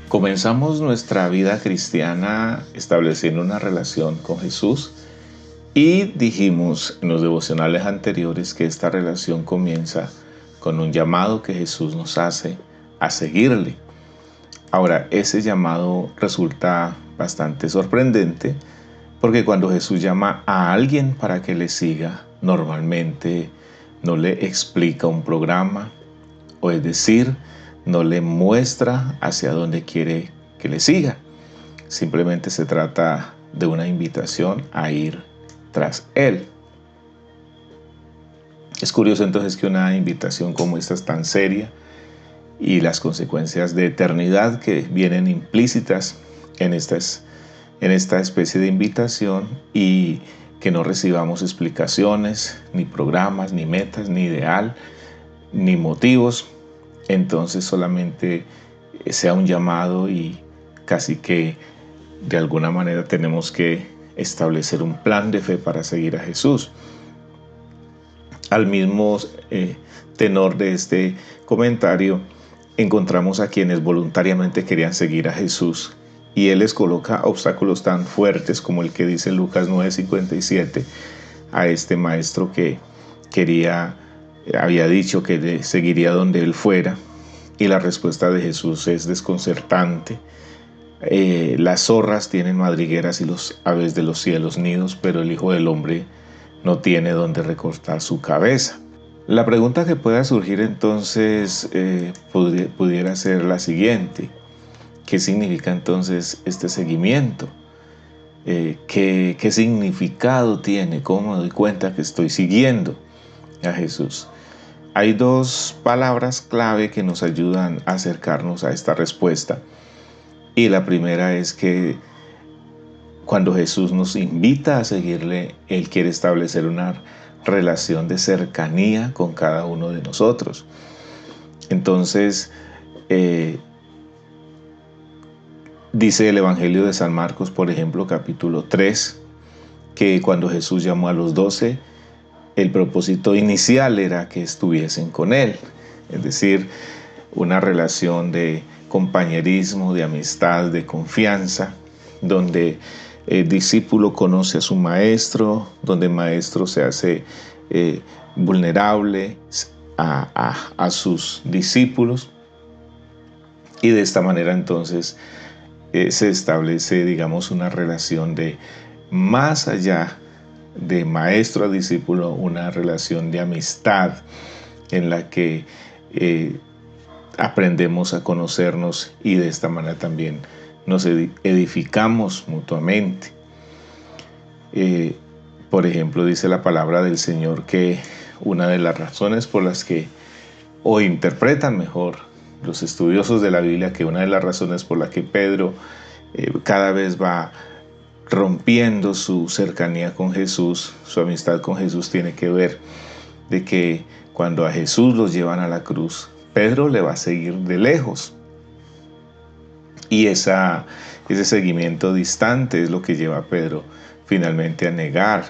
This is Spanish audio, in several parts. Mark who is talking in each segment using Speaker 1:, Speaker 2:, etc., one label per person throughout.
Speaker 1: Comenzamos nuestra vida cristiana estableciendo una relación con Jesús y dijimos en los devocionales anteriores que esta relación comienza con un llamado que Jesús nos hace a seguirle. Ahora, ese llamado resulta bastante sorprendente porque cuando Jesús llama a alguien para que le siga, normalmente no le explica un programa, o es decir, no le muestra hacia dónde quiere que le siga. Simplemente se trata de una invitación a ir tras él. Es curioso entonces que una invitación como esta es tan seria y las consecuencias de eternidad que vienen implícitas en esta especie de invitación, y que no recibamos explicaciones, ni programas, ni metas, ni ideal, ni motivos. Entonces solamente sea un llamado y casi que de alguna manera tenemos que establecer un plan de fe para seguir a Jesús. Al mismo tenor de este comentario, encontramos a quienes voluntariamente querían seguir a Jesús y Él les coloca obstáculos tan fuertes como el que dice Lucas 9:57 a este maestro que había dicho que seguiría donde Él fuera, y la respuesta de Jesús es desconcertante. Las zorras tienen madrigueras y los aves de los cielos nidos, pero el Hijo del Hombre no tiene donde recortar su cabeza. La pregunta que pueda surgir entonces pudiera ser la siguiente: ¿qué significa entonces este seguimiento? ¿Qué significado tiene? ¿Cómo me doy cuenta que estoy siguiendo a Jesús? Hay dos palabras clave que nos ayudan a acercarnos a esta respuesta. Y la primera es que cuando Jesús nos invita a seguirle, Él quiere establecer una relación de cercanía con cada uno de nosotros. Entonces, dice el Evangelio de San Marcos, por ejemplo, capítulo 3, que cuando Jesús llamó a los 12, el propósito inicial era que estuviesen con Él. Es decir, una relación de compañerismo, de amistad, de confianza, donde el discípulo conoce a su maestro, donde el maestro se hace vulnerable a sus discípulos, y de esta manera entonces se establece, digamos, una relación de más allá de maestro a discípulo, una relación de amistad en la que aprendemos a conocernos, y de esta manera también nos edificamos mutuamente. Por ejemplo, dice la palabra del Señor que una de las razones por las que, o interpretan mejor los estudiosos de la Biblia, que una de las razones por las que Pedro cada vez va rompiendo su cercanía con Jesús, su amistad con Jesús, tiene que ver de que cuando a Jesús los llevan a la cruz, Pedro le va a seguir de lejos. Y ese seguimiento distante es lo que lleva a Pedro finalmente a negar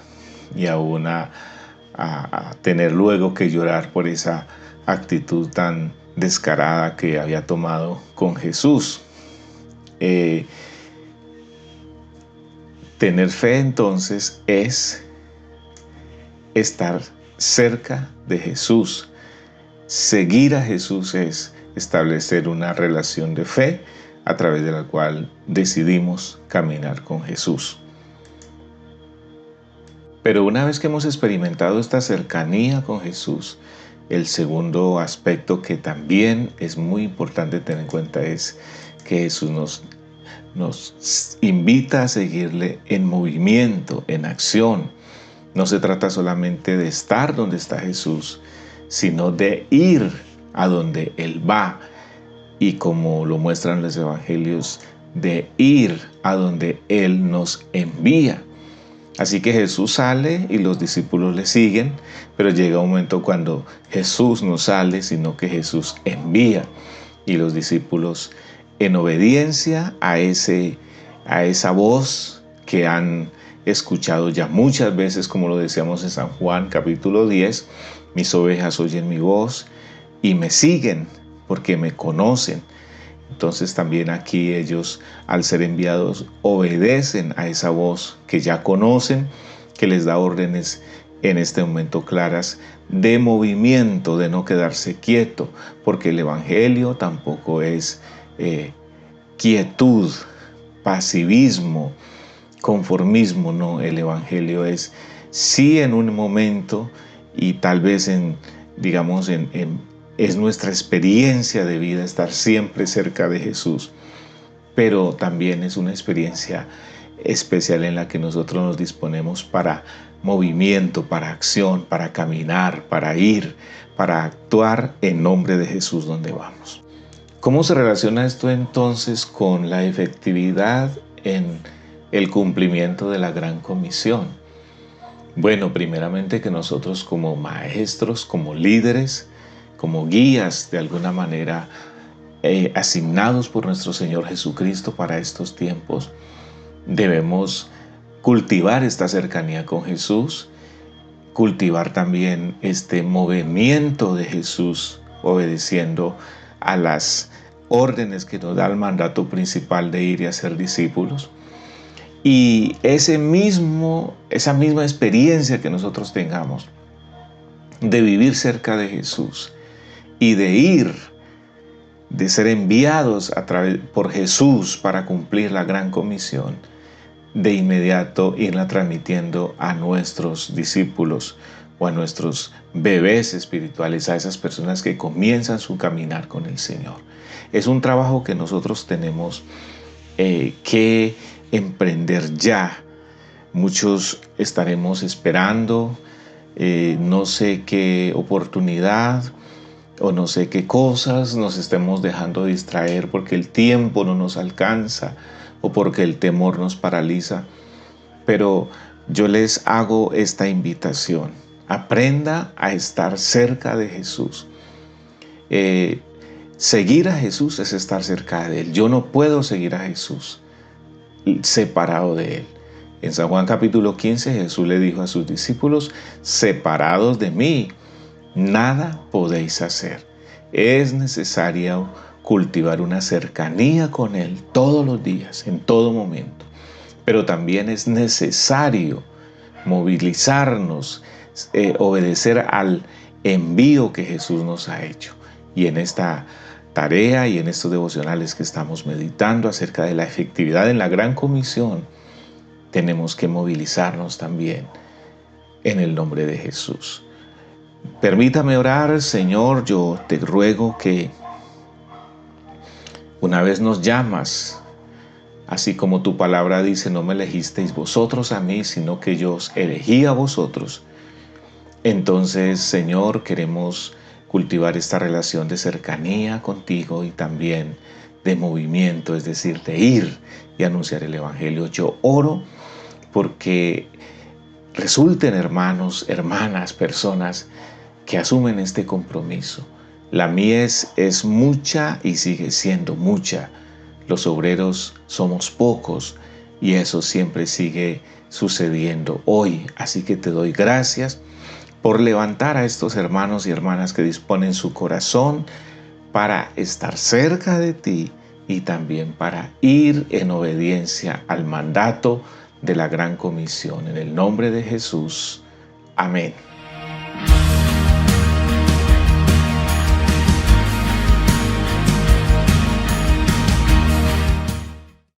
Speaker 1: y aún a tener luego que llorar por esa actitud tan descarada que había tomado con Jesús. Tener fe entonces es estar cerca de Jesús. Seguir a Jesús es establecer una relación de fe a través de la cual decidimos caminar con Jesús. Pero una vez que hemos experimentado esta cercanía con Jesús, el segundo aspecto que también es muy importante tener en cuenta es que Jesús nos invita a seguirle en movimiento, en acción. No se trata solamente de estar donde está Jesús, sino de ir a donde Él va. Y como lo muestran los evangelios, de ir a donde Él nos envía. Así que Jesús sale y los discípulos le siguen, pero llega un momento cuando Jesús no sale, sino que Jesús envía. Y los discípulos, en obediencia a esa voz que han escuchado ya muchas veces, como lo decíamos en San Juan capítulo 10, mis ovejas oyen mi voz y me siguen porque me conocen. Entonces también aquí ellos, al ser enviados, obedecen a esa voz que ya conocen, que les da órdenes en este momento claras de movimiento, de no quedarse quieto, porque el Evangelio tampoco es quietud, pasivismo, conformismo, no, el Evangelio es sí en un momento y tal vez es nuestra experiencia de vida estar siempre cerca de Jesús, pero también es una experiencia especial en la que nosotros nos disponemos para movimiento, para acción, para caminar, para ir, para actuar en nombre de Jesús donde vamos. ¿Cómo se relaciona esto entonces con la efectividad en el cumplimiento de la Gran Comisión? Bueno, primeramente que nosotros como maestros, como líderes, como guías de alguna manera asignados por nuestro Señor Jesucristo para estos tiempos, debemos cultivar esta cercanía con Jesús, cultivar también este movimiento de Jesús obedeciendo a las órdenes que nos da el mandato principal de ir y hacer discípulos. Y esa misma experiencia que nosotros tengamos de vivir cerca de Jesús y de ir, de ser enviados por Jesús para cumplir la gran comisión, de inmediato irla transmitiendo a nuestros discípulos o a nuestros bebés espirituales, a esas personas que comienzan su caminar con el Señor. Es un trabajo que nosotros tenemos que emprender ya. Muchos estaremos esperando no sé qué oportunidad o no sé qué cosas nos estemos dejando distraer porque el tiempo no nos alcanza o porque el temor nos paraliza. Pero yo les hago esta invitación. Aprenda a estar cerca de Jesús. Seguir a Jesús es estar cerca de Él. Yo no puedo seguir a Jesús separado de Él. En San Juan capítulo 15 Jesús le dijo a sus discípulos: separados de mí, nada podéis hacer. Es necesario cultivar una cercanía con Él todos los días, en todo momento. Pero también es necesario movilizarnos, obedecer al envío que Jesús nos ha hecho. Y en esta tarea y en estos devocionales que estamos meditando acerca de la efectividad en la Gran Comisión, tenemos que movilizarnos también en el nombre de Jesús. Permítame orar. Señor, yo te ruego que una vez nos llamas, así como tu palabra dice: no me elegisteis vosotros a mí, sino que yo os elegí a vosotros. Entonces, Señor, queremos cultivar esta relación de cercanía contigo y también de movimiento, es decir, de ir y anunciar el Evangelio. Yo oro porque resulten hermanos, hermanas, personas que asumen este compromiso. La mies es mucha y sigue siendo mucha. Los obreros somos pocos y eso siempre sigue sucediendo hoy. Así que te doy gracias por levantar a estos hermanos y hermanas que disponen su corazón para estar cerca de ti y también para ir en obediencia al mandato de la Gran Comisión. En el nombre de Jesús. Amén.